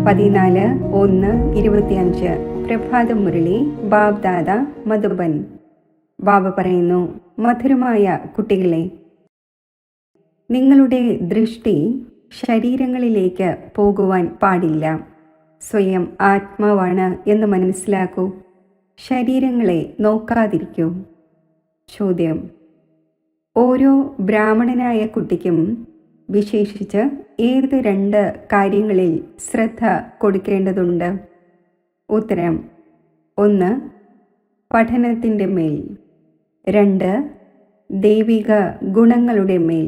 14/1/25 പ്രഭാത മുരളി ബാബ് ദാദ മധുബൻ. ബാബ പറയുന്നു, മധുരമായ കുട്ടികളെ, നിങ്ങളുടെ ദൃഷ്ടി ശരീരങ്ങളിലേക്ക് പോകുവാൻ പാടില്ല. സ്വയം ആത്മാവാണ് എന്ന് മനസ്സിലാക്കൂ. ശരീരങ്ങളെ നോക്കാതിരിക്കൂ. ചോദ്യം: ഓരോ ബ്രാഹ്മണനായ കുട്ടിക്കും വിശേഷിച്ച് ഏത് 2 കാര്യങ്ങളിൽ ശ്രദ്ധ കൊടുക്കേണ്ടതുണ്ട്? ഉത്തരം: 1. പഠനത്തിൻ്റെ മേൽ. 2. ദൈവിക ഗുണങ്ങളുടെ മേൽ.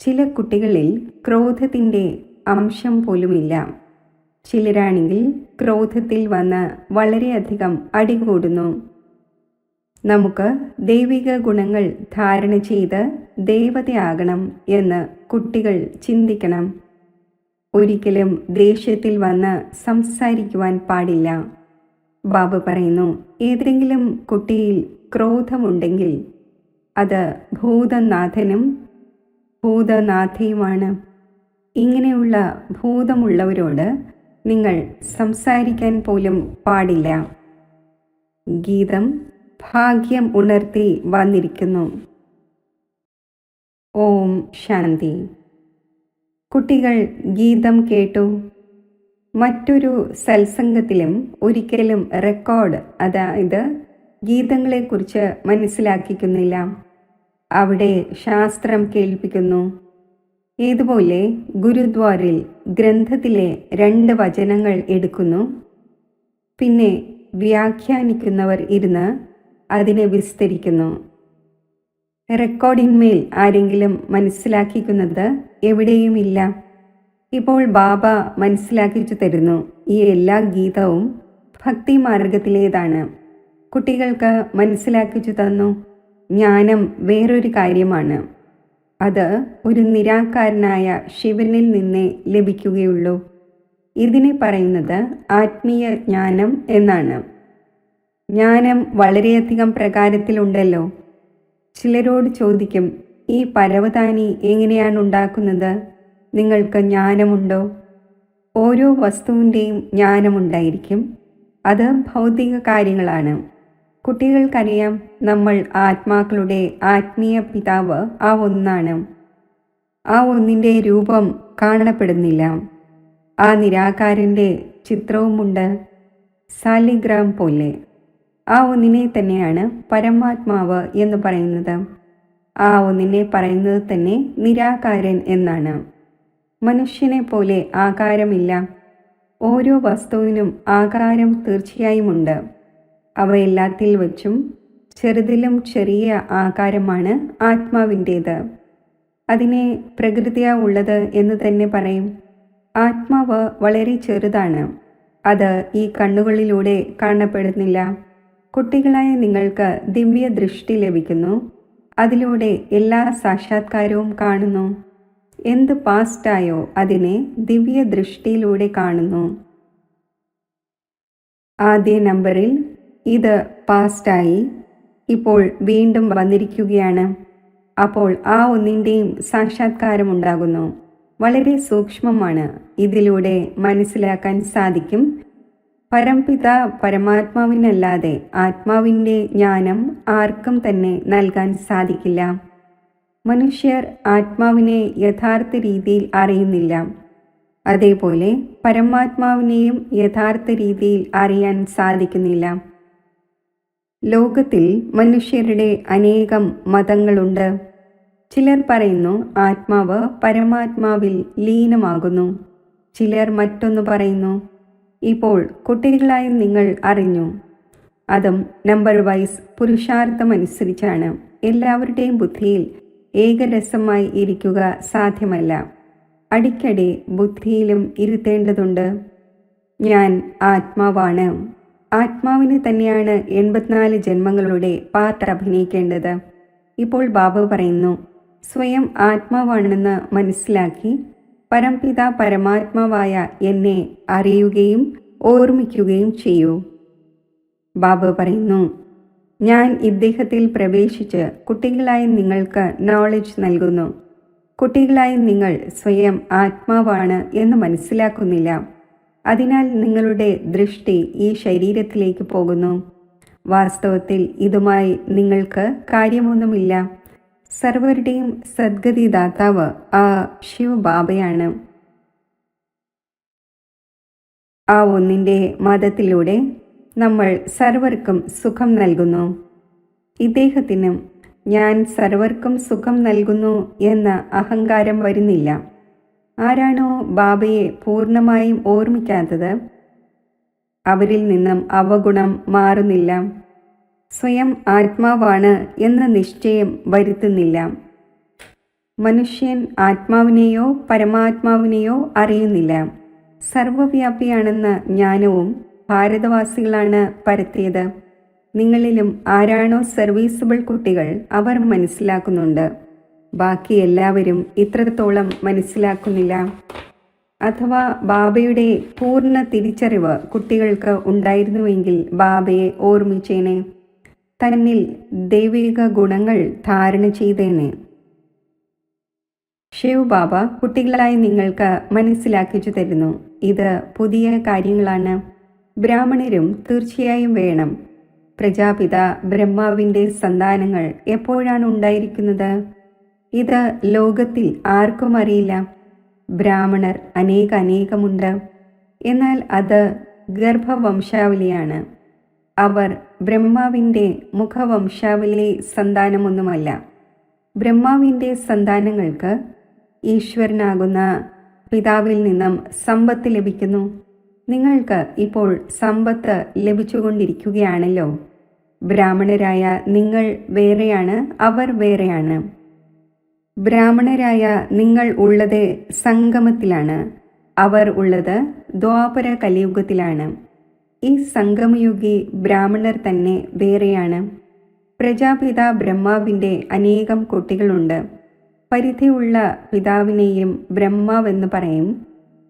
ചില കുട്ടികളിൽ ക്രോധത്തിൻ്റെ അംശം പോലുമില്ല. ചിലരാണെങ്കിൽ ക്രോധത്തിൽ വന്ന് വളരെയധികം അടികൂടുന്നു. നമുക്ക് ദൈവിക ഗുണങ്ങൾ ധാരണ ചെയ്ത് ദേവതയാകണം എന്ന് കുട്ടികൾ ചിന്തിക്കണം. ഒരിക്കലും ദേഷ്യത്തിൽ വന്ന് സംസാരിക്കുവാൻ പാടില്ല. ബാബ പറയുന്നു, ഏതെങ്കിലും കുട്ടിയിൽ ക്രോധമുണ്ടെങ്കിൽ അത് ഭൂതനാഥനും ഭൂതനാഥയുമാണ്. ഇങ്ങനെയുള്ള ഭൂതമുള്ളവരോട് നിങ്ങൾ സംസാരിക്കാൻ പോലും പാടില്ല. ഗീതം ഭാഗ്യം ഉണർത്തി വന്നിരിക്കുന്നു. ഓം ശാന്തി. കുട്ടികൾ ഗീതം കേട്ടു. മറ്റൊരു സത്സംഗത്തിലും ഒരിക്കലും റെക്കോർഡ്, അതായത് ഗീതങ്ങളെക്കുറിച്ച് മനസ്സിലാക്കിക്കുന്നില്ല. അവിടെ ശാസ്ത്രം കേൾപ്പിക്കുന്നു. ഇതുപോലെ ഗുരുദ്വാരിൽ ഗ്രന്ഥത്തിലെ 2 വചനങ്ങൾ എടുക്കുന്നു. പിന്നെ വ്യാഖ്യാനിക്കുന്നവർ ഇരുന്ന് അതിനെ വിസ്തരിക്കുന്നു. റെക്കോർഡിന്മേൽ ആരെങ്കിലും മനസ്സിലാക്കിക്കുന്നത് എവിടെയുമില്ല. ഇപ്പോൾ ബാബ മനസ്സിലാക്കിച്ചു തരുന്നു, ഈ എല്ലാ ഗീതവും ഭക്തി മാർഗത്തിലേതാണ്. കുട്ടികൾക്ക് മനസ്സിലാക്കിച്ചു തന്നു, ജ്ഞാനം വേറൊരു കാര്യമാണ്. അത് ഒരു നിരാകാരനായ ശിവനിൽ നിന്നേ ലഭിക്കുകയുള്ളൂ. ഇതിനെ പറയുന്നത് ആത്മീയ ജ്ഞാനം എന്നാണ്. ജ്ഞാനം വളരെയധികം പ്രകാരത്തിലുണ്ടല്ലോ. ചിലരോട് ചോദിക്കും, ഈ പരവതാനി എങ്ങനെയാണ് ഉണ്ടാക്കുന്നത്? നിങ്ങൾക്ക് ജ്ഞാനമുണ്ടോ? ഓരോ വസ്തുവിൻ്റെയും ജ്ഞാനമുണ്ടായിരിക്കും. അത് ഭൗതിക കാര്യങ്ങളാണ്. കുട്ടികൾക്കറിയാം, നമ്മൾ ആത്മാക്കളുടെ ആത്മീയ പിതാവ് ആ ഒന്നാണ്. ആ ഒന്നിൻ്റെ രൂപം കാണപ്പെടുന്നില്ല. ആ നിരാകാരൻ്റെ ചിത്രവുമുണ്ട്, സാലിഗ്രാം പോലെ. ആ ഒന്നിനെ തന്നെയാണ് പരമാത്മാവ് എന്ന് പറയുന്നത്. ആ ഒന്നിനെ പറയുന്നത് തന്നെ നിരാകാരൻ എന്നാണ്. മനുഷ്യനെ പോലെ ആകാരമില്ല. ഓരോ വസ്തുവിനും ആകാരം തീർച്ചയായുമുണ്ട്. അവയെല്ലാത്തിൽ വച്ചും ചെറുതിലും ചെറിയ ആകാരമാണ് ആത്മാവിൻ്റേത്. അതിനെ പ്രകൃതിയാ ഉള്ളത് എന്ന് തന്നെ പറയും. ആത്മാവ് വളരെ ചെറുതാണ്. അത് ഈ കണ്ണുകളിലൂടെ കാണപ്പെടുന്നില്ല. കുട്ടികളായ നിങ്ങൾക്ക് ദിവ്യ ദൃഷ്ടി ലഭിക്കുന്നു. അതിലൂടെ എല്ലാ സാക്ഷാത്കാരവും കാണുന്നു. എന്ത് പാസ്റ്റായോ അതിനെ ദിവ്യ ദൃഷ്ടിയിലൂടെ കാണുന്നു. ആദ്യ നമ്പറിൽ ഇത് പാസ്റ്റായി, ഇപ്പോൾ വീണ്ടും വന്നിരിക്കുകയാണ്. അപ്പോൾ ആ ഒന്നിൻ്റെയും സാക്ഷാത്കാരമുണ്ടാകുന്നു. വളരെ സൂക്ഷ്മമാണ്. ഇതിലൂടെ മനസ്സിലാക്കാൻ സാധിക്കും, പരംപിത പരമാത്മാവിനല്ലാതെ ആത്മാവിൻ്റെ ജ്ഞാനം ആർക്കും തന്നെ നൽകാൻ സാധിക്കില്ല. മനുഷ്യർ ആത്മാവിനെ യഥാർത്ഥ രീതിയിൽ അറിയുന്നില്ല. അതേപോലെ പരമാത്മാവിനെയും യഥാർത്ഥ രീതിയിൽ അറിയാൻ സാധിക്കുന്നില്ല. ലോകത്തിൽ മനുഷ്യരുടെ അനേകം മതങ്ങളുണ്ട്. ചിലർ പറയുന്നു ആത്മാവ് പരമാത്മാവിൽ ലീനമാകുന്നു. ചിലർ മറ്റൊന്ന് പറയുന്നു. ഇപ്പോൾ കുട്ടികളായി നിങ്ങൾ അറിഞ്ഞു, അതും നമ്പർ വൈസ് പുരുഷാർത്ഥമനുസരിച്ചാണ്. എല്ലാവരുടെയും ബുദ്ധിയിൽ ഏകരസമായി ഇരിക്കുക സാധ്യമല്ല. അടിക്കടി ബുദ്ധിയിലും ഇരുത്തേണ്ടതുണ്ട്. ഞാൻ ആത്മാവാണ്. ആത്മാവിന് തന്നെയാണ് 84 ജന്മങ്ങളുടെ പാർട്ട് അഭിനയിക്കേണ്ടത്. ഇപ്പോൾ ബാബ പറയുന്നു, സ്വയം ആത്മാവാണെന്ന് മനസ്സിലാക്കി പരംപിത പരമാത്മാവായ എന്നെ അറിയുകയും ഓർമ്മിക്കുകയും ചെയ്യൂ. ബാബ പറയുന്നു, ഞാൻ ഇദ്ദേഹത്തിൽ പ്രവേശിച്ച് കുട്ടികളായി നിങ്ങൾക്ക് നോളജ് നൽകുന്നു. കുട്ടികളായി നിങ്ങൾ സ്വയം ആത്മാവാണ് എന്ന് മനസ്സിലാക്കുന്നില്ല. അതിനാൽ നിങ്ങളുടെ ദൃഷ്ടി ഈ ശരീരത്തിലേക്ക് പോകുന്നു. വാസ്തവത്തിൽ ഇതുമായി നിങ്ങൾക്ക് കാര്യമൊന്നുമില്ല. സർവരുടെയും സദ്ഗതിദാതാവ് ആ ശിവബാബയാണ്. ആ ഒന്നിൻ്റെ മതത്തിലൂടെ നമ്മൾ സർവർക്കും സുഖം നൽകുന്നു. ഇദ്ദേഹത്തിനും ഞാൻ സർവർക്കും സുഖം നൽകുന്നു എന്ന അഹങ്കാരം വരുന്നില്ല. ആരാണോ ബാബയെ പൂർണ്ണമായും ഓർമ്മിക്കാത്തത്, അവരിൽ നിന്നും അവഗുണം മാറുന്നില്ല. സ്വയം ആത്മാവാണ് എന്ന നിശ്ചയം വരുത്തുന്നില്ല. മനുഷ്യൻ ആത്മാവിനെയോ പരമാത്മാവിനെയോ അറിയുന്നില്ല. സർവവ്യാപിയാണെന്ന ജ്ഞാനവും ഭാരതവാസികളാണ് പരത്തിയത്. നിങ്ങളിലും ആരാണോ സർവീസബിൾ കുട്ടികൾ അവർ മനസ്സിലാക്കുന്നുണ്ട്. ബാക്കി എല്ലാവരും ഇത്രത്തോളം മനസ്സിലാക്കുന്നില്ല. അഥവാ ബാബയുടെ പൂർണ്ണ തിരിച്ചറിവ് കുട്ടികൾക്ക് ഉണ്ടായിരുന്നുവെങ്കിൽ ബാബയെ ഓർമ്മിച്ചേനെ, തന്നിൽ ദൈവിക ഗുണങ്ങൾ ധാരണ ചെയ്തേനെ. ശിവ് ബാബ കുട്ടികളായി നിങ്ങൾക്ക് മനസ്സിലാക്കിച്ചു തരുന്നു. ഇത് പുതിയ കാര്യങ്ങളാണ്. ബ്രാഹ്മണരും തീർച്ചയായും വേണം. പ്രജാപിത ബ്രഹ്മാവിൻ്റെ സന്താനങ്ങൾ എപ്പോഴാണ് ഉണ്ടായിരിക്കുന്നത്? ഇത് ലോകത്തിൽ ആർക്കും അറിയില്ല. ബ്രാഹ്മണർ അനേകമുണ്ട്. എന്നാൽ അത് ഗർഭവംശാവലിയാണ്. അവർ ബ്രഹ്മാവിൻ്റെ മുഖവംശാവലി സന്താനമൊന്നുമല്ല. ബ്രഹ്മാവിൻ്റെ സന്താനങ്ങൾക്ക് ഈശ്വരനാകുന്ന പിതാവിൽ നിന്നും സമ്പത്ത് ലഭിക്കുന്നു. നിങ്ങൾക്ക് ഇപ്പോൾ സമ്പത്ത് ലഭിച്ചുകൊണ്ടിരിക്കുകയാണല്ലോ. ബ്രാഹ്മണരായ നിങ്ങൾ വേറെയാണ്, അവർ വേറെയാണ്. ബ്രാഹ്മണരായ നിങ്ങൾ ഉള്ളത് സംഗമത്തിലാണ്, അവർ ഉള്ളത് ദ്വാപര കലിയുഗത്തിലാണ്. ഈ സംഗമയുഗി ബ്രാഹ്മണർ തന്നെ വേറെയാണ്. പ്രജാപിത ബ്രഹ്മാവിൻ്റെ അനേകം കുട്ടികളുണ്ട്. പരിധിയുള്ള പിതാവിനെയും ബ്രഹ്മാവെന്ന് പറയും.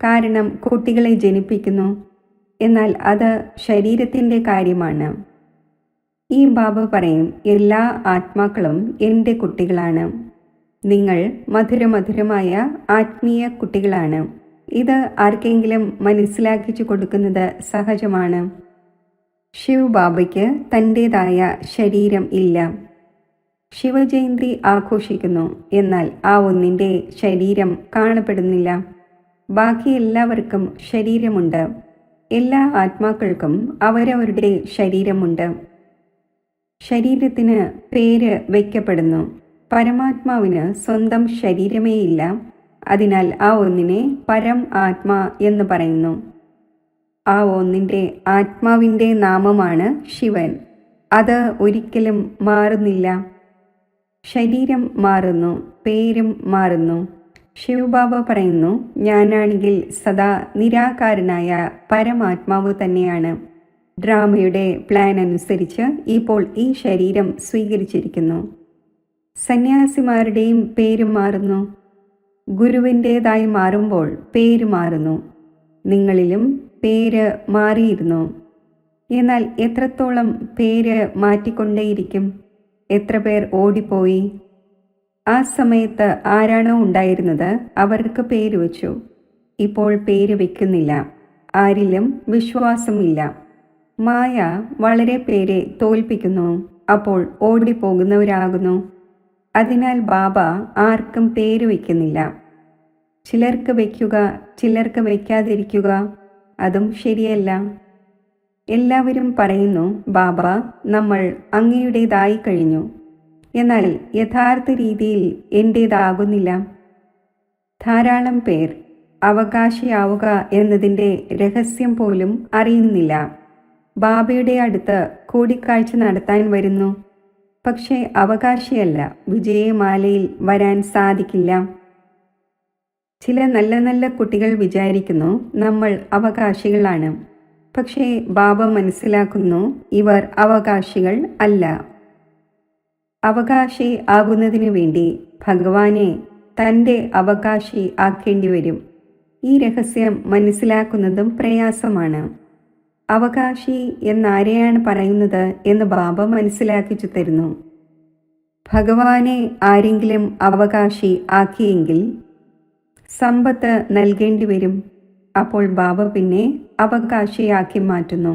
കാരണം കുട്ടികളെ ജനിപ്പിക്കുന്നു. എന്നാൽ അത് ശരീരത്തിൻ്റെ കാര്യമാണ്. ഈ ബാബ പറയും, എല്ലാ ആത്മാക്കളും എൻ്റെ കുട്ടികളാണ്. നിങ്ങൾ മധുരമായ ആത്മീയ കുട്ടികളാണ്. ഇത് ആർക്കെങ്കിലും മനസ്സിലാക്കിച്ചു കൊടുക്കുന്നത് സഹജമാണ്. ശിവ് ബാബയ്ക്ക് തൻ്റേതായ ശരീരം ഇല്ല. ശിവജയന്തി ആഘോഷിക്കുന്നു. എന്നാൽ ആ ഒന്നിൻ്റെ ശരീരം കാണപ്പെടുന്നില്ല. ബാക്കി എല്ലാവർക്കും ശരീരമുണ്ട്. എല്ലാ ആത്മാക്കൾക്കും അവരവരുടെ ശരീരമുണ്ട്. ശരീരത്തിന് പേര് വയ്ക്കപ്പെടുന്നു. പരമാത്മാവിന് സ്വന്തം ശരീരമേ ഇല്ല. അതിനാൽ ആ ഒന്നിനെ പരം ആത്മാ എന്ന് പറയുന്നു. ആ ഒന്നിൻ്റെ ആത്മാവിൻ്റെ നാമമാണ് ശിവൻ. അത് ഒരിക്കലും മാറുന്നില്ല. ശരീരം മാറുന്നു, പേരും മാറുന്നു. ശിവബാബ പറയുന്നു, ഞാനാണെങ്കിൽ സദാ നിരാകാരനായ പരമാത്മാവ് തന്നെയാണ്. ഡ്രാമയുടെ പ്ലാൻ അനുസരിച്ച് ഇപ്പോൾ ഈ ശരീരം സ്വീകരിച്ചിരിക്കുന്നു. സന്യാസിമാരുടെയും പേര് മാറുന്നു. ഗുരുവിൻ്റേതായി മാറുമ്പോൾ പേര് മാറുന്നു. നിങ്ങളിലും പേര് മാറിയിരുന്നു. എന്നാൽ എത്രത്തോളം പേര് മാറ്റിക്കൊണ്ടേയിരിക്കും? എത്ര പേർ ഓടിപ്പോയി? ആ സമയത്ത് ആരാണോ ഉണ്ടായിരുന്നത് അവർക്ക് പേര് വച്ചു. ഇപ്പോൾ പേര് വയ്ക്കുന്നില്ല. ആരിലും വിശ്വാസമില്ല. മായ വളരെ പേരെ തോൽപ്പിക്കുന്നു. അപ്പോൾ ഓടിപ്പോകുന്നവരാകുന്നു. അതിനാൽ ബാബ ആർക്കും പേര് വയ്ക്കുന്നില്ല. ചിലർക്ക് വയ്ക്കുക, ചിലർക്ക് വയ്ക്കാതിരിക്കുക, അതും ശരിയല്ല. എല്ലാവരും പറയുന്നു, ബാബ നമ്മൾ അങ്ങയുടേതായി കഴിഞ്ഞു. എന്നാൽ യഥാർത്ഥ രീതിയിൽ എൻ്റേതാകുന്നില്ല. ധാരാളം പേർ അവകാശിയാവുക എന്നതിൻ്റെ രഹസ്യം പോലും അറിയുന്നില്ല. ബാബയുടെ അടുത്ത് കൂടിക്കാഴ്ച നടത്താൻ വരുന്നു. പക്ഷേ അവകാശിയല്ല. വിജയമാലയിൽ വരാൻ സാധിക്കില്ല. ചില നല്ല കുട്ടികൾ വിചാരിക്കുന്നു നമ്മൾ അവകാശികളാണ്. പക്ഷേ ബാബ മനസ്സിലാക്കുന്നു, ഇവർ അവകാശികൾ അല്ല. അവകാശി ആകുന്നതിനു വേണ്ടി ഭഗവാനെ തൻ്റെ അവകാശി ആക്കേണ്ടി വരും. ഈ രഹസ്യം മനസ്സിലാക്കുന്നതും പ്രയാസമാണ്. അവകാശി എന്നാരെയാണ് പറയുന്നത് എന്ന് ബാബ മനസ്സിലാക്കിച്ചു തരുന്നു. ഭഗവാനെ ആരെങ്കിലും അവകാശി ആക്കിയെങ്കിൽ സമ്പത്ത് നൽകേണ്ടി വരും. അപ്പോൾ ബാബ പിന്നെ അവകാശിയാക്കി മാറ്റുന്നു.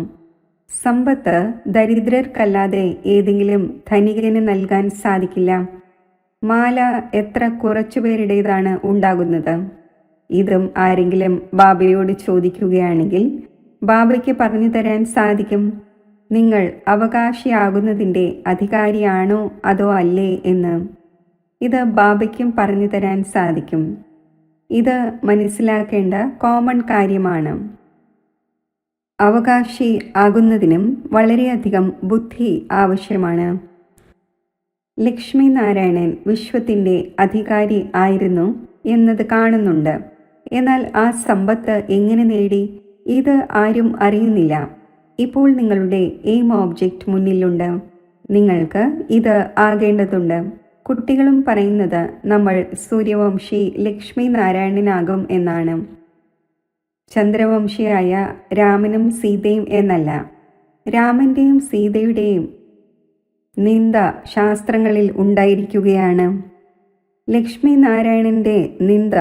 സമ്പത്ത് ദരിദ്രർക്കല്ലാതെ ഏതെങ്കിലും ധനികന് നൽകാൻ സാധിക്കില്ല. മാല എത്ര കുറച്ചുപേരുടേതാണ് ഉണ്ടാകുന്നത്. ഇതും ആരെങ്കിലും ബാബയോട് ചോദിക്കുകയാണെങ്കിൽ ബാബയ്ക്ക് പറഞ്ഞു തരാൻ സാധിക്കും. നിങ്ങൾ അവകാശിയാകുന്നതിൻ്റെ അധികാരിയാണോ അതോ അല്ലേ എന്ന്. ഇത് ബാബയ്ക്കും പറഞ്ഞു തരാൻ സാധിക്കും. ഇത് മനസ്സിലാക്കേണ്ട കോമൺ കാര്യമാണ്. അവകാശി ആകുന്നതിനും വളരെയധികം ബുദ്ധി ആവശ്യമാണ്. ലക്ഷ്മി നാരായണൻ വിശ്വത്തിൻ്റെ അധികാരി ആയിരുന്നു എന്നത് കാണുന്നുണ്ട്. എന്നാൽ ആ സമ്പത്ത് എങ്ങനെ നേടി? ഇത് ആരും അറിയുന്നില്ല. ഇപ്പോൾ നിങ്ങളുടെ എയിം ഓബ്ജക്റ്റ് മുന്നിലുണ്ട്. നിങ്ങൾക്ക് ഇത് ആകേണ്ടതുണ്ട്. കുട്ടികളും പറയുന്നത് നമ്മൾ സൂര്യവംശി ലക്ഷ്മി നാരായണനാകും എന്നാണ്. ചന്ദ്രവംശിയായ രാമനും സീതയും എന്നല്ല. രാമൻ്റെയും സീതയുടെയും നിന്ദ ശാസ്ത്രങ്ങളിൽ ഉണ്ടായിരിക്കുകയാണ്. ലക്ഷ്മി നാരായണൻ്റെ നിന്ദ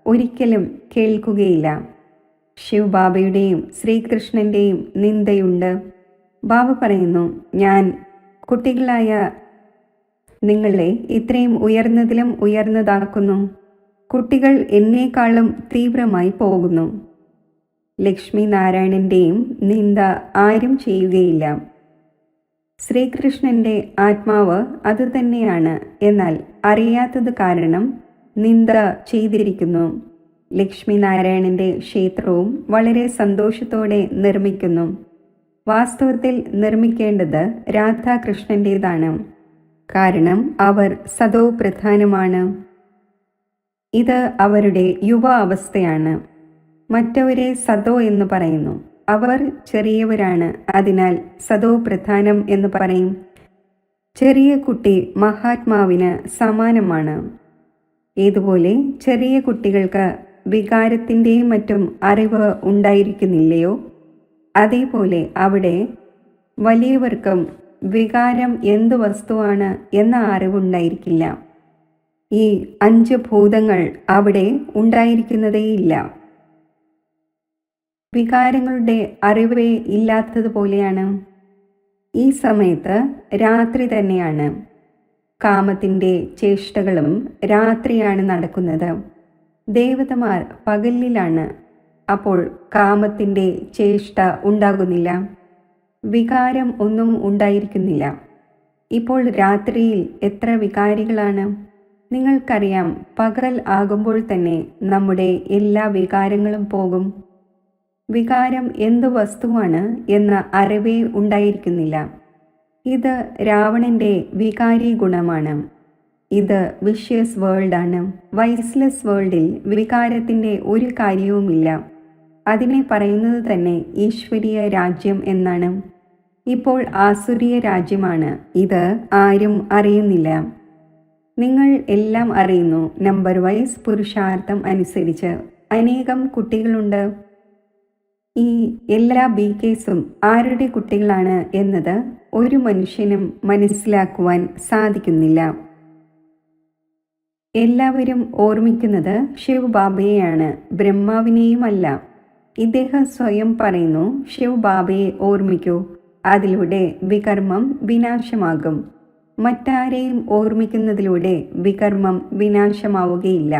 ഒരിക്കലും കേൾക്കുകയില്ല. ശിവബാബയുടെയും ശ്രീകൃഷ്ണൻ്റെയും നിന്ദയുണ്ട്. ബാബ പറയുന്നു, ഞാൻ കുട്ടികളായ നിങ്ങളെ ഇത്രയും ഉയർന്നതിലും ഉയർന്നതാക്കുന്നു. കുട്ടികൾ എന്നേക്കാളും തീവ്രമായി പോകുന്നു. ലക്ഷ്മി നാരായണൻ്റെയും നിന്ദ ആരും ചെയ്യുകയില്ല. ശ്രീകൃഷ്ണൻ്റെ ആത്മാവ് അതുതന്നെയാണ്. എന്നാൽ അറിയാത്തത് കാരണം നിന്ദ ചെയ്തിരിക്കുന്നു. ലക്ഷ്മി നാരായണൻ്റെ ക്ഷേത്രവും വളരെ സന്തോഷത്തോടെ നിർമ്മിക്കുന്നു. വാസ്തവത്തിൽ നിർമ്മിക്കേണ്ടത് രാധാകൃഷ്ണൻ്റേതാണ്. കാരണം അവർ സദോ പ്രധാനമാണ്. ഇത് അവരുടെ യുവ അവസ്ഥയാണ്. മറ്റവരെ സദോ എന്ന് പറയുന്നു. അവർ ചെറിയവരാണ്, അതിനാൽ സദോ പ്രധാനം എന്ന് പറയും. ചെറിയ കുട്ടി മഹാത്മാവിന് സമാനമാണ്. ഇതുപോലെ ചെറിയ കുട്ടികൾക്ക് വികാരത്തിൻ്റെയും മറ്റും അറിവ് ഉണ്ടായിരിക്കുന്നില്ലയോ? അതേപോലെ അവിടെ വലിയവർക്കും വികാരം എന്ത് വസ്തുവാണ് എന്ന അറിവുണ്ടായിരിക്കില്ല. ഈ 5 ഭൂതങ്ങൾ അവിടെ ഉണ്ടായിരിക്കുന്നതേയില്ല. വികാരങ്ങളുടെ അറിവേ ഇല്ലാത്തതുപോലെയാണ്. ഈ സമയത്ത് രാത്രി തന്നെയാണ്. കാമത്തിൻ്റെ ചേഷ്ടകളും രാത്രിയാണ് നടക്കുന്നത്. ദേവതമാർ പകലിലാണ്. അപ്പോൾ കാമത്തിൻ്റെ ചേഷ്ട ഉണ്ടാകുന്നില്ല. വികാരം ഒന്നും ഉണ്ടായിരിക്കുന്നില്ല. ഇപ്പോൾ രാത്രിയിൽ എത്ര വികാരികളാണ്! നിങ്ങൾക്കറിയാം, പകൽ ആകുമ്പോൾ തന്നെ നമ്മുടെ എല്ലാ വികാരങ്ങളും പോകും. വികാരം എന്ത് വസ്തുവാണ് എന്ന അറിവേ ഉണ്ടായിരിക്കുന്നില്ല. ഇത് രാവണൻ്റെ വികാരി ഗുണമാണ്. ഇത് വിഷ്യസ് വേൾഡാണ്. വൈസ്ലെസ് വേൾഡിൽ വികാരത്തിൻ്റെ ഒരു കാര്യവുമില്ല. അതിനെ പറയുന്നത് തന്നെ ഈശ്വരീയ രാജ്യം എന്നാണ്. ഇപ്പോൾ ആസുരീയ രാജ്യമാണ്. ഇത് ആരും അറിയുന്നില്ല. നിങ്ങൾ എല്ലാം അറിയുന്നു. നമ്പർ വൈസ് പുരുഷാർത്ഥം അനുസരിച്ച് അനേകം കുട്ടികളുണ്ട്. ഈ എല്ലാ BKs ആരുടെ കുട്ടികളാണ് എന്നത് ഒരു മനുഷ്യനും മനസ്സിലാക്കുവാൻ സാധിക്കുന്നില്ല. എല്ലാവരും ഓർമ്മിക്കുന്നത് ശിവബാബയെയാണ്, ബ്രഹ്മാവിനെയുമല്ല. ഇദ്ദേഹം സ്വയം പറയുന്നു, ശിവബാബയെ ഓർമ്മിക്കൂ, അതിലൂടെ വികർമ്മം വിനാശമാകും. മറ്റാരെയും ഓർമ്മിക്കുന്നതിലൂടെ വികർമ്മം വിനാശമാവുകയില്ല.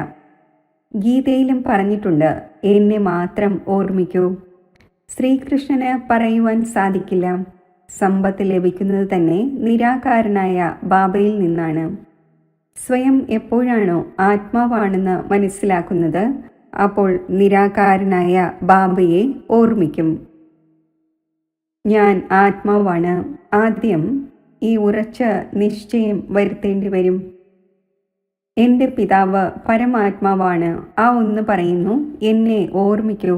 ഗീതയിലും പറഞ്ഞിട്ടുണ്ട്, എന്നെ മാത്രം ഓർമ്മിക്കൂ. ശ്രീകൃഷ്ണന് പറയുവാൻ സാധിക്കില്ല. സമ്പത്ത് ലഭിക്കുന്നത് തന്നെ നിരാകാരനായ ബാബയിൽ നിന്നാണ്. സ്വയം എപ്പോഴാണോ ആത്മാവാണെന്ന് മനസ്സിലാക്കുന്നത്, അപ്പോൾ നിരാകാരനായ ബാബയെ ഓർമ്മിക്കും. ഞാൻ ആത്മാവാണ്. ആദ്യം ഈ ഉറച്ച നിശ്ചയം വരുത്തേണ്ടി വരും. എൻ്റെ പിതാവ് പരമാത്മാവാണ്. ആ ഒന്ന് പറയുന്നു, എന്നെ ഓർമ്മിക്കൂ,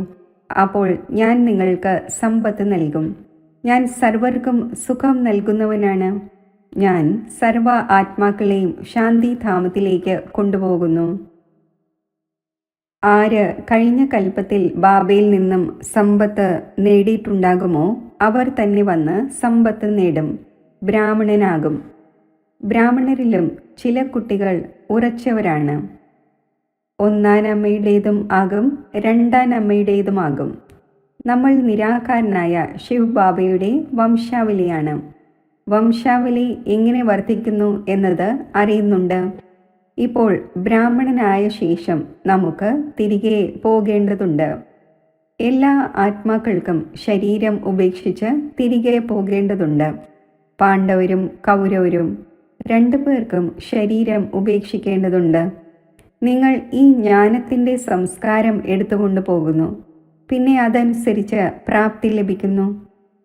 അപ്പോൾ ഞാൻ നിങ്ങൾക്ക് സമ്പത്ത് നൽകും. ഞാൻ സർവർക്കും സുഖം നൽകുന്നവനാണ്. ഞാൻ സർവ ആത്മാക്കളെയും ശാന്തിധാമത്തിലേക്ക് കൊണ്ടുപോകുന്നു. ആര് കഴിഞ്ഞ കൽപ്പത്തിൽ ബാബയിൽ നിന്നും സമ്പത്ത് നേടിയിട്ടുണ്ടാകുമോ അവർ തന്നെ വന്ന് സമ്പത്ത് നേടും, ബ്രാഹ്മണനാകും. ബ്രാഹ്മണരിലും ചില കുട്ടികൾ ഉറച്ചവരാണ്. ഒന്നാനമ്മയുടേതും ആകും, രണ്ടാനമ്മയുടേതുമാകും. നമ്മൾ നിരാകാരനായ ശിവ് ബാബയുടെ വംശാവലിയാണ്. വംശാവലി എങ്ങനെ വർദ്ധിക്കുന്നു എന്നത് അറിയുന്നുണ്ട്. ഇപ്പോൾ ബ്രാഹ്മണനായ ശേഷം നമുക്ക് തിരികെ പോകേണ്ടതുണ്ട്. എല്ലാ ആത്മാക്കൾക്കും ശരീരം ഉപേക്ഷിച്ച് തിരികെ പോകേണ്ടതുണ്ട്. പാണ്ഡവരും കൗരവരും രണ്ടുപേർക്കും ശരീരം ഉപേക്ഷിക്കേണ്ടതുണ്ട്. നിങ്ങൾ ഈ ജ്ഞാനത്തിൻ്റെ സംസ്കാരം എടുത്തുകൊണ്ടു പോകുന്നു. പിന്നെ അതനുസരിച്ച് പ്രാപ്തി ലഭിക്കുന്നു.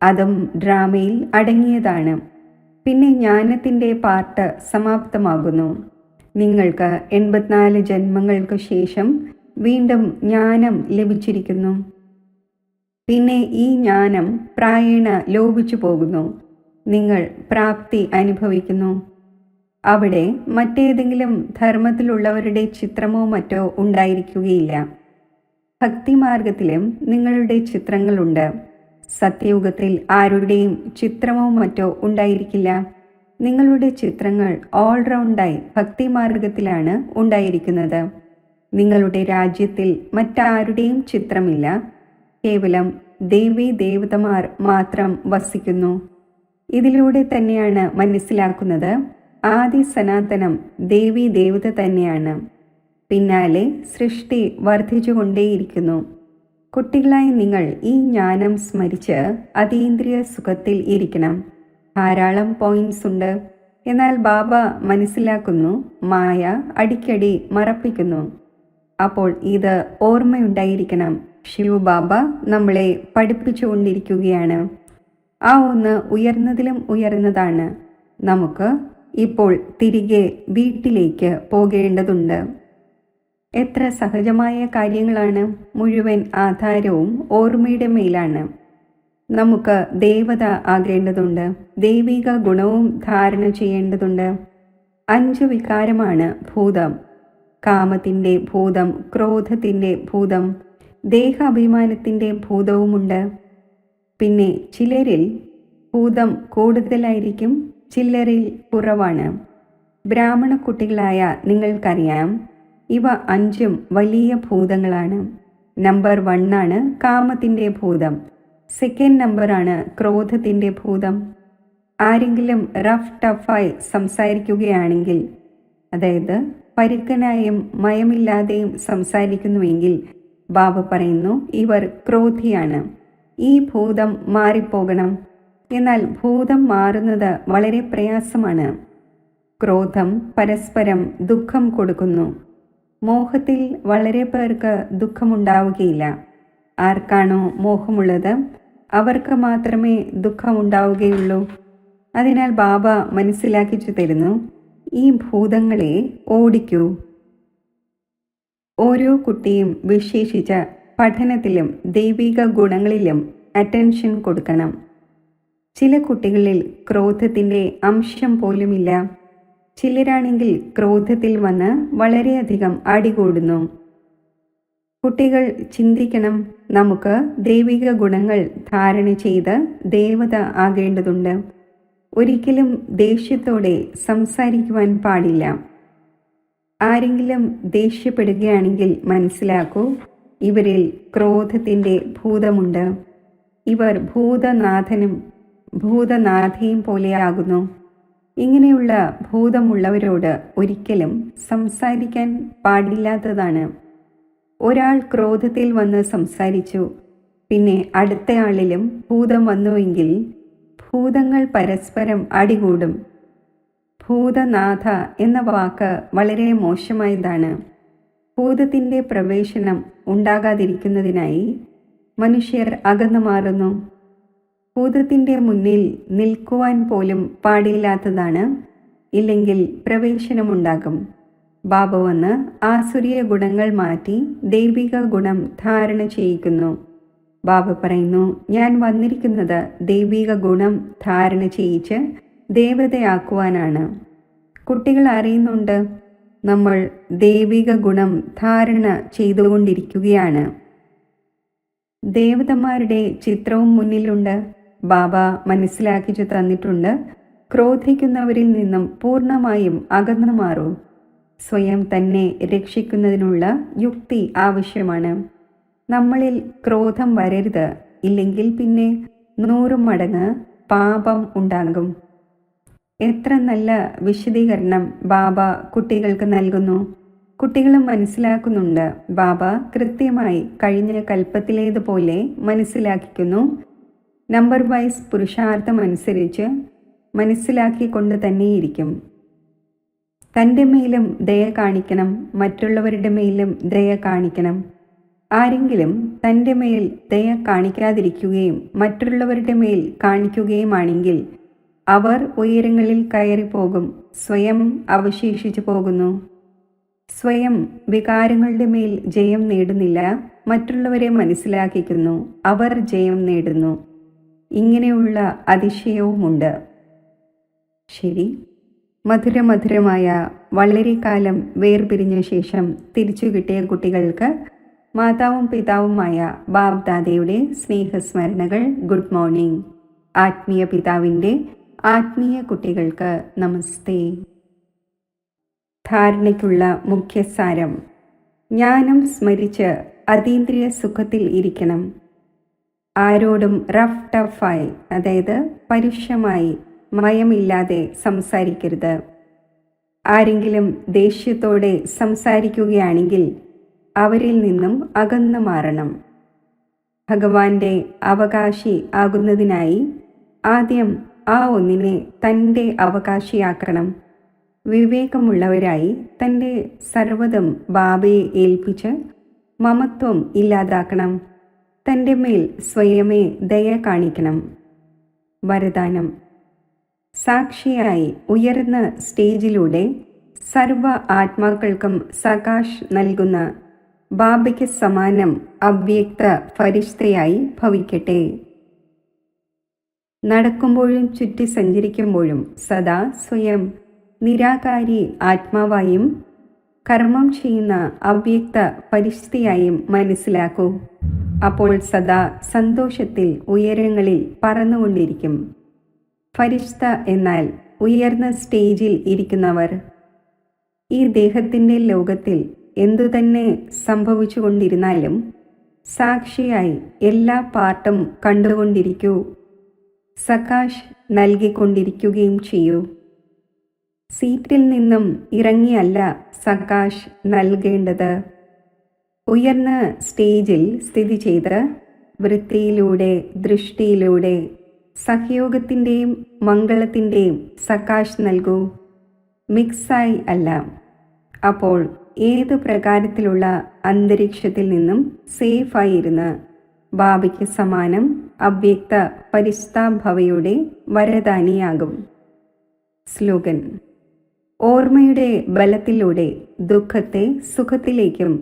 അതും ഡ്രാമയിൽ അടങ്ങിയതാണ്. പിന്നെ ജ്ഞാനത്തിൻ്റെ പാർട്ട് സമാപ്തമാകുന്നു. നിങ്ങൾക്ക് 84 ജന്മങ്ങൾക്ക് ശേഷം വീണ്ടും ജ്ഞാനം ലഭിച്ചിരിക്കുന്നു. പിന്നെ ഈ ജ്ഞാനം പ്രായേണ ലോപിച്ചു പോകുന്നു. നിങ്ങൾ പ്രാപ്തി അനുഭവിക്കുന്നു. അവിടെ മറ്റേതെങ്കിലും ധർമ്മത്തിലുള്ളവരുടെ ചിത്രമോ മറ്റോ ഉണ്ടായിരിക്കുകയില്ല. ഭക്തിമാർഗത്തിലും നിങ്ങളുടെ ചിത്രങ്ങളുണ്ട്. സത്യയുഗത്തിൽ ആരുടെയും ചിത്രമോ മറ്റോ ഉണ്ടായിരിക്കില്ല. നിങ്ങളുടെ ചിത്രങ്ങൾ ഓൾറൗണ്ടായി ഭക്തിമാർഗത്തിലാണ് ഉണ്ടായിരിക്കുന്നത്. നിങ്ങളുടെ രാജ്യത്തിൽ മറ്റാരുടെയും ചിത്രമില്ല. കേവലം ദേവീ ദേവതമാർ മാത്രം വസിക്കുന്നു. ഇതിലൂടെ തന്നെയാണ് മനസ്സിലാക്കുന്നത് ആദി സനാതനം ദേവീ ദേവത തന്നെയാണ്. പിന്നാലെ സൃഷ്ടി വർദ്ധിച്ചുകൊണ്ടേയിരിക്കുന്നു. കുട്ടികളായി നിങ്ങൾ ഈ ജ്ഞാനം സ്മരിച്ച് അതീന്ദ്രിയ സുഖത്തിൽ ഇരിക്കണം. ധാരാളം പോയിന്റ്സ് ഉണ്ട്. എന്നാൽ ബാബ മനസ്സിലാക്കുന്നു മായ അടിക്കടി മറപ്പിക്കുന്നു. അപ്പോൾ ഇത് ഓർമ്മയുണ്ടായിരിക്കണം. ശിവ ബാബ നമ്മളെ പഠിപ്പിച്ചുകൊണ്ടിരിക്കുകയാണ്. ആ ഒന്ന് ഉയർന്നതിലും ഉയർന്നതാണ്. നമുക്ക് ഇപ്പോൾ തിരികെ വീട്ടിലേക്ക് പോകേണ്ടതുണ്ട്. എത്ര സഹജമായ കാര്യങ്ങളാണ്. മുഴുവൻ ആധാരവും ഓർമ്മയുടെ മേലാണ്. നമുക്ക് ദേവത ആകേണ്ടതുണ്ട്. ദൈവിക ഗുണവും ധാരണ ചെയ്യേണ്ടതുണ്ട്. 5 വികാരമാണ് ഭൂതം. കാമത്തിൻ്റെ ഭൂതം, ക്രോധത്തിൻ്റെ ഭൂതം, ദേഹാഭിമാനത്തിൻ്റെ ഭൂതവുമുണ്ട്. പിന്നെ ചിലരിൽ ഭൂതം കൂടുതലായിരിക്കും, ചിലരിൽ കുറവാണ്. ബ്രാഹ്മണ കുട്ടികളായ നിങ്ങൾക്കറിയാം ഇവ 5ഉം വലിയ ഭൂതങ്ങളാണ്. നമ്പർ 1 ആണ് കാമത്തിൻ്റെ ഭൂതം. സെക്കൻഡ് നമ്പറാണ് ക്രോധത്തിൻ്റെ ഭൂതം. ആരെങ്കിലും റഫ് ടഫായി സംസാരിക്കുകയാണെങ്കിൽ, അതായത് പരുക്കനായും മയമില്ലാതെയും സംസാരിക്കുന്നുവെങ്കിൽ ബാബ പറയുന്നു ഇവർ ക്രോധിയാണ്. ഈ ഭൂതം മാറിപ്പോകണം. എന്നാൽ ഭൂതം മാറുന്നത് വളരെ പ്രയാസമാണ്. ക്രോധം പരസ്പരം ദുഃഖം കൊടുക്കുന്നു. മോഹത്തിൽ വളരെ പേർക്ക് ദുഃഖമുണ്ടാവുകയില്ല. ആർക്കാണോ മോഹമുള്ളത് അവർക്ക് മാത്രമേ ദുഃഖമുണ്ടാവുകയുള്ളൂ. അതിനാൽ ബാബ മനസ്സിലാക്കിച്ചു തരുന്നു ഈ ഭൂതങ്ങളെ ഓടിക്കൂ. ഓരോ കുട്ടിയും വിശേഷിച്ച പഠനത്തിലും ദൈവിക ഗുണങ്ങളിലും അറ്റൻഷൻ കൊടുക്കണം. ചില കുട്ടികളിൽ ക്രോധത്തിൻ്റെ അംശം പോലുമില്ല. ചിലരാണെങ്കിൽ ക്രോധത്തിൽ വന്ന് വളരെയധികം അടികൂടുന്നു. കുട്ടികൾ ചിന്തിക്കണം, നമുക്ക് ദൈവിക ഗുണങ്ങൾ ധാരണ ചെയ്ത് ദേവത ആകേണ്ടതുണ്ട്. ഒരിക്കലും ദേഷ്യത്തോടെ സംസാരിക്കുവാൻ പാടില്ല. ആരെങ്കിലും ദേഷ്യപ്പെടുകയാണെങ്കിൽ മനസ്സിലാക്കൂ ഇവരിൽ ക്രോധത്തിൻ്റെ ഭൂതമുണ്ട്. ഇവർ ഭൂതനാഥനും ഭൂതനാഥയും പോലെയാകുന്നു. ഇങ്ങനെയുള്ള ഭൂതമുള്ളവരോട് ഒരിക്കലും സംസാരിക്കാൻ പാടില്ലാത്തതാണ്. ഒരാൾ ക്രോധത്തിൽ വന്ന് സംസാരിച്ചു, പിന്നെ അടുത്തയാളിലും ഭൂതം വന്നുവെങ്കിൽ ഭൂതങ്ങൾ പരസ്പരം അടികൂടും. ഭൂതനാഥ എന്ന വാക്ക് വളരെ മോശമായതാണ്. ഭൂതത്തിൻ്റെ പ്രവേശനം ഉണ്ടാകാതിരിക്കുന്നതിനായി മനുഷ്യർ അകന്നു മാറുന്നു. ഭൂതത്തിൻ്റെ മുന്നിൽ നിൽക്കുവാൻ പോലും പാടില്ലാത്തതാണ്. ഇല്ലെങ്കിൽ പ്രവേശനമുണ്ടാകും. ബാബ വന്ന് ആസുരീയ ഗുണങ്ങൾ മാറ്റി ദൈവിക ഗുണം ധാരണ ചെയ്യിക്കുന്നു. ബാബ പറയുന്നു ഞാൻ വന്നിരിക്കുന്നത് ദൈവിക ഗുണം ധാരണ ചെയ്യിച്ച് ദേവതയാക്കുവാനാണ്. കുട്ടികൾ അറിയുന്നുണ്ട് നമ്മൾ ദൈവിക ഗുണം ധാരണ ചെയ്തുകൊണ്ടിരിക്കുകയാണ്. ദേവതമാരുടെ ചിത്രവും മുന്നിലുണ്ട്. ബാബ മനസ്സിലാക്കിച്ചു തന്നിട്ടുണ്ട് ക്രോധിക്കുന്നവരിൽ നിന്നും പൂർണ്ണമായും അകന്നു മാറൂ. സ്വയം തന്നെ രക്ഷിക്കുന്നതിനുള്ള യുക്തി ആവശ്യമാണ്. നമ്മളിൽ ക്രോധം വരരുത്, ഇല്ലെങ്കിൽ പിന്നെ 100 മടങ്ങ് പാപം ഉണ്ടാകും. എത്ര നല്ല വിശദീകരണം ബാബ കുട്ടികൾക്ക് നൽകുന്നു. കുട്ടികളും മനസ്സിലാക്കുന്നുണ്ട്. ബാബ കൃത്യമായി കഴിഞ്ഞ കൽപ്പത്തിലേതുപോലെ മനസ്സിലാക്കിക്കുന്നു. നമ്പർ വൈസ് പുരുഷാർത്ഥം അനുസരിച്ച് മനസ്സിലാക്കിക്കൊണ്ട് തന്നെയിരിക്കും. തൻ്റെ മേലും ദയ കാണിക്കണം, മറ്റുള്ളവരുടെ മേലും ദയ കാണിക്കണം. ആരെങ്കിലും തൻ്റെ മേൽ ദയ കാണിക്കാതിരിക്കുകയും മറ്റുള്ളവരുടെ മേൽ കാണിക്കുകയുമാണെങ്കിൽ അവർ ഉയരങ്ങളിൽ കയറിപ്പോകും, സ്വയം അവശേഷിച്ചു പോകുന്നു. സ്വയം വികാരങ്ങളുടെ മേൽ ജയം നേടുന്നില്ല, മറ്റുള്ളവരെ മനസ്സിലാക്കിക്കുന്നു, അവർ ജയം നേടുന്നു. ഇങ്ങനെയുള്ള അതിശയവുമുണ്ട്. ശരി, മധുരമധുരമായ വളരെ കാലം വേർപിരിഞ്ഞ ശേഷം തിരിച്ചു കിട്ടിയ കുട്ടികൾക്ക് മാതാവും പിതാവുമായ ബാബ് ദാദയുടെ സ്നേഹസ്മരണകൾ. Good morning. ആത്മീയ പിതാവിൻ്റെ ആത്മീയ കുട്ടികൾക്ക് നമസ്തേ. ധാരണയ്ക്കുള്ള മുഖ്യസാരം: ജ്ഞാനം സ്മരിച്ച് അതീന്ദ്രിയ സുഖത്തിൽ ഇരിക്കണം. ആരോടും റഫ് ടഫായി, അതായത് പരുഷമായി, മയമില്ലാതെ സംസാരിക്കരുത്. ആരെങ്കിലും ദേഷ്യത്തോടെ സംസാരിക്കുകയാണെങ്കിൽ അവരിൽ നിന്നും അകന്നു മാറണം. ഭഗവാന്റെ അവകാശി ആകുന്നതിനായി ആദ്യം ആ ഒന്നിനെ തൻ്റെ അവകാശിയാക്കണം. വിവേകമുള്ളവരായി തൻ്റെ സർവ്വതും ബാബയെ ഏൽപ്പിച്ച് മമത്വം ഇല്ലാതാക്കണം. തൻ്റെ മേൽ സ്വയമേ ദയ കാണിക്കണം. വരദാനം: സാക്ഷിയായി ഉയർന്ന സ്റ്റേജിലൂടെ സർവ ആത്മാക്കൾക്കും സകാശ് നൽകുന്ന ബാബയ്ക്ക് സമാനം അവ്യക്ത ഫരിഷ്തയായി ഭവിക്കട്ടെ. നടക്കുമ്പോഴും ചുറ്റി സഞ്ചരിക്കുമ്പോഴും സദാ സ്വയം നിരാകാരി ആത്മാവായും കർമ്മം ചെയ്യുന്ന അവ്യക്ത ഫരിഷ്തയായും മനസ്സിലാക്കൂ. അപ്പോൾ സദാ സന്തോഷത്തിൽ ഉയരങ്ങളിൽ പറന്നുകൊണ്ടിരിക്കും. ഫരിഷ്ത എന്നാൽ ഉയർന്ന സ്റ്റേജിൽ ഇരിക്കുന്നവർ. ഈ ദേഹത്തിൻ്റെ ലോകത്തിൽ എന്തുതന്നെ സംഭവിച്ചു കൊണ്ടിരുന്നാലും സാക്ഷിയായി എല്ലാ പാർട്ടും കണ്ടുകൊണ്ടിരിക്കൂ. സകാശ് നൽകിക്കൊണ്ടിരിക്കുകയും ചെയ്യൂ. സീറ്റിൽ നിന്നും ഇറങ്ങിയല്ല സകാശ് നൽകേണ്ടത്. ഉയർന്ന സ്റ്റേജിൽ സ്ഥിതി ചെയ്ത് വൃത്തിയിലൂടെ, ദൃഷ്ടിയിലൂടെ, സഹയോഗത്തിൻ്റെയും മംഗളത്തിൻ്റെയും സകാശ് നൽകൂ. മിക്സായി അല്ല. അപ്പോൾ ഏതു പ്രകാരത്തിലുള്ള അന്തരീക്ഷത്തിൽ നിന്നും സേഫായിരുന്ന് ബാബയ്ക്ക് സമാനം അവ്യക്ത പരിസ്ഥാഭവയുടെ വരദാനിയാകും. സ്ലോഗൻ: ഓർമ്മയുടെ ബലത്തിലൂടെ ദുഃഖത്തെ സുഖത്തിലേക്കും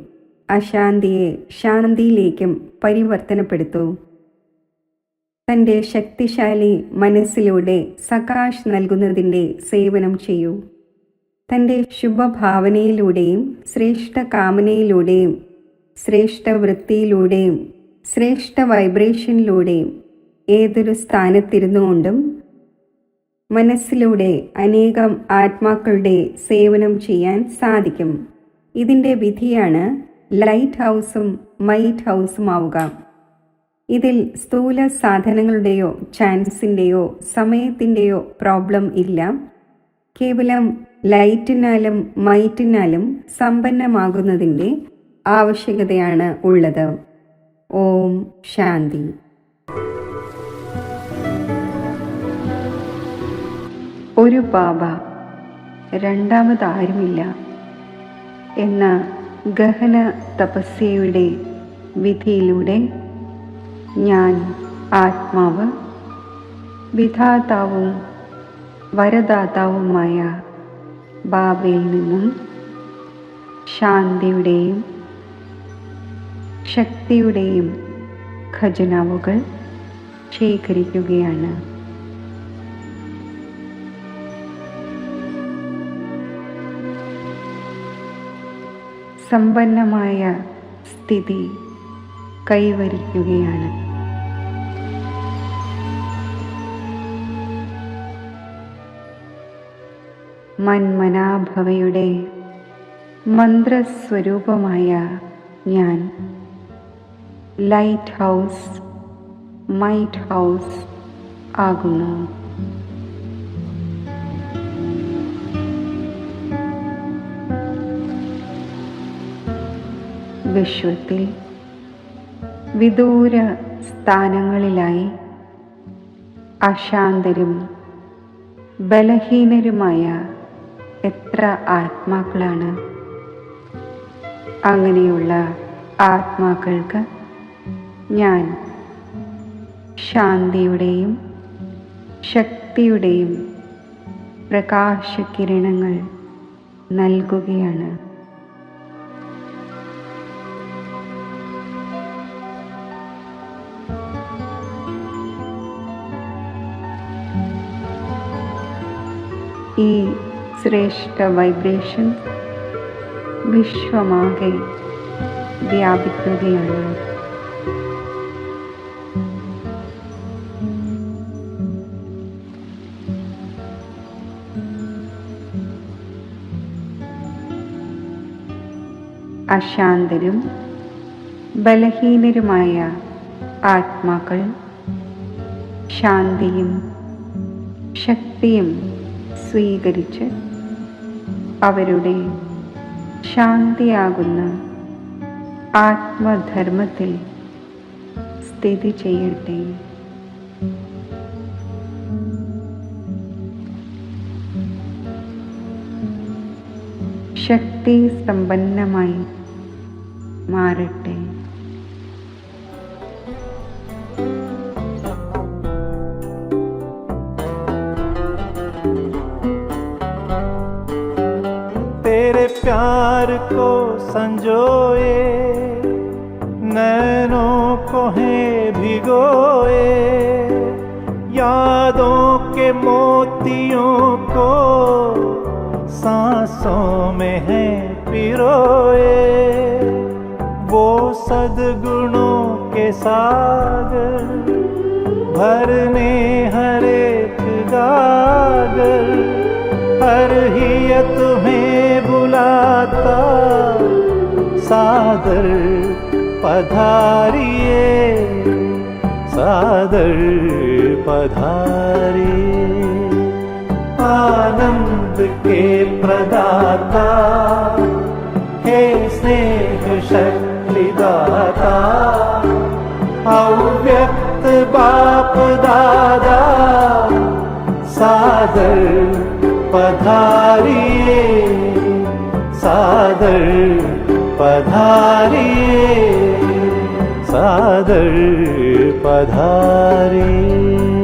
അശാന്തിയെ ശാന്തിയിലേക്കും പരിവർത്തനപ്പെടുത്തൂ. തൻ്റെ ശക്തിശാലി മനസ്സിലൂടെ സകാശ് നൽകുന്നതിൻ്റെ സേവനം ചെയ്യൂ. തൻ്റെ ശുഭഭാവനയിലൂടെയും ശ്രേഷ്ഠ കാമനയിലൂടെയും ശ്രേഷ്ഠ വൃത്തിയിലൂടെയും ശ്രേഷ്ഠ വൈബ്രേഷനിലൂടെയും ഏതൊരു സ്ഥാനത്തിരുന്നുകൊണ്ടും മനസ്സിലൂടെ അനേകം ആത്മാക്കളുടെ സേവനം ചെയ്യാൻ സാധിക്കും. ഇതിൻ്റെ വിധിയാണ് ലൈറ്റ് ഹൗസും മൈറ്റ് ഹൗസും ആവുക. ഇതിൽ സ്ഥൂല സാധനങ്ങളുടെയോ ചാൻസിൻ്റെയോ സമയത്തിൻ്റെയോ പ്രോബ്ലം ഇല്ല. കേവലം ലൈറ്റിനാലും മൈറ്റിനാലും സമ്പന്നമാകുന്നതിൻ്റെ ആവശ്യകതയാണ് ഉള്ളത്. ഓം ശാന്തി. ഒരു ബാബ, രണ്ടാമതാരുമില്ല എന്ന ഗഹന തപസ്യയുടെ വിധിയിലൂടെ ഞാൻ ആത്മാവ് വിധാതാവും വരദാതാവുമായ ബാബയിൽ നിന്നും ശാന്തിയുടെയും ശക്തിയുടെയും ഖജനാവുകൾ ശേഖരിക്കുകയാണ്. സമ്പന്നമായ സ്ഥിതി കൈവരിക്കുകയാണ്. മന്മനാഭവയുടെ മന്ത്രസ്വരൂപമായ ഞാൻ ലൈറ്റ് ഹൗസ്, മൈറ്റ് ഹൗസ് ആകുന്നു. വിശ്വത്തിൽ വിദൂര സ്ഥാനങ്ങളിലായി അശാന്തരും ബലഹീനരുമായ എത്ര ആത്മാക്കളാണ്. അങ്ങനെയുള്ള ആത്മാക്കൾക്ക് ഞാൻ ശാന്തിയുടെയും ശക്തിയുടെയും പ്രകാശകിരണങ്ങൾ നൽകുകയാണ്. ഈ ശ്രേഷ്ഠ വൈബ്രേഷൻ വിശ്വമാകെ വ്യാപിക്കുകയാണ്. അശാന്തരും ബലഹീനരുമായ ആത്മാക്കൾ ശാന്തിയും ശക്തിയും സ്വീകരിച്ച് അവരുടെ ശാന്തിയാകുന്ന ആത്മധർമ്മത്തിൽ സ്ഥിതി ചെയ്യട്ടെ. ശക്തി സമ്പന്നമായി മാറട്ടെ. तेरे प्यार को संजोए, नैनों को है भिगोए, यादों के मोतियों को सांसों में है पिरोए। वो सद्गुणों के सागर भरने हर एक गागर, हर हिय तुम्हें बुलाता सादर पधारिए, सादर पधारिए। आनंद के प्रदाता हे स्नेह शक्ति दाता, अव्यक्त बाप दादा सादर पधारिए, सादर पधारिए, सादर पधारिए।